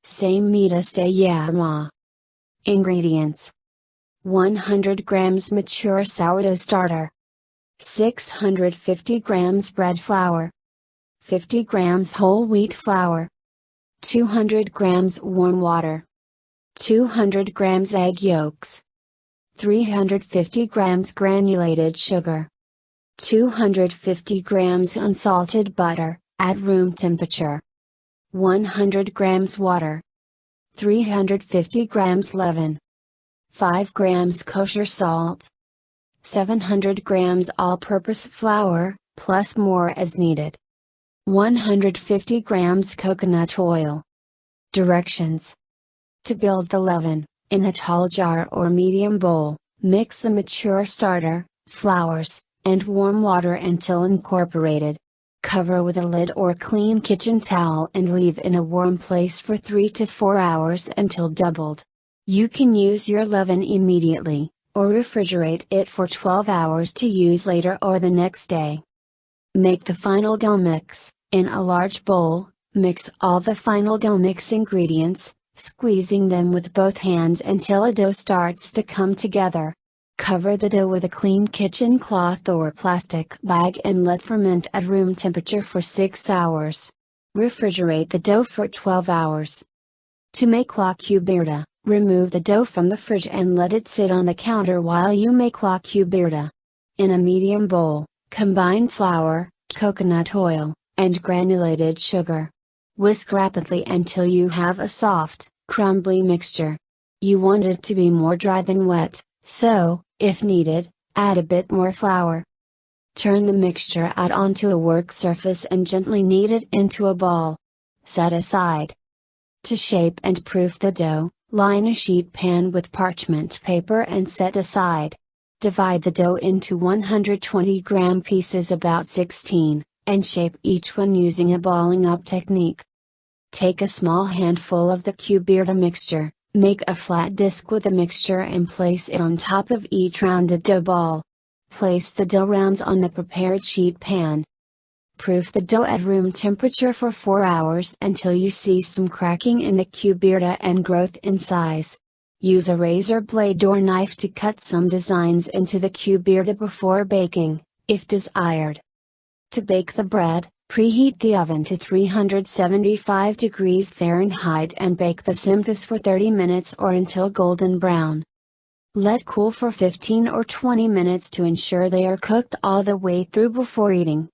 Semitas de Yema. Ingredients: 100 grams mature sourdough starter, 650 grams bread flour, 50 grams whole wheat flour, 200 grams warm water, 200 grams egg yolks, 350 grams granulated sugar, 250 grams unsalted butter, at room temperature, 100 grams water, 350 grams leaven, 5 grams kosher salt, 700 grams all-purpose flour, plus more as needed, 150 grams coconut oil. Directions: to build the leaven, in a tall jar or medium bowl, mix the mature starter, flours, and warm water until incorporated. Cover with a lid or clean kitchen towel and leave in a warm place for 3 to 4 hours until doubled. You can use your leaven immediately, or refrigerate it for 12 hours to use later or the next day. Make the final dough mix. In a large bowl, mix all the final dough mix ingredients, squeezing them with both hands until a dough starts to come together. Cover the dough with a clean kitchen cloth or plastic bag and let ferment at room temperature for 6 hours. Refrigerate the dough for 12 hours. To make la cubierta, remove the dough from the fridge and let it sit on the counter while you make la cubierta. In a medium bowl, combine flour, coconut oil, and granulated sugar. Whisk rapidly until you have a soft, crumbly mixture. You want it to be more dry than wet, so, if needed, add a bit more flour. Turn the mixture out onto a work surface and gently knead it into a ball. Set aside. To shape and proof the dough, line a sheet pan with parchment paper and set aside. Divide the dough into 120-gram pieces about 16, and shape each one using a balling up technique. Take a small handful of the cubierta mixture, make a flat disc with the mixture and place it on top of each rounded dough ball. Place the dough rounds on the prepared sheet pan. Proof the dough at room temperature for 4 hours until you see some cracking in the cubierta and growth in size. Use a razor blade or knife to cut some designs into the cubierta before baking, if desired. To bake the bread, preheat the oven to 375 degrees Fahrenheit and bake the semitas for 30 minutes or until golden brown. Let cool for 15 or 20 minutes to ensure they are cooked all the way through before eating.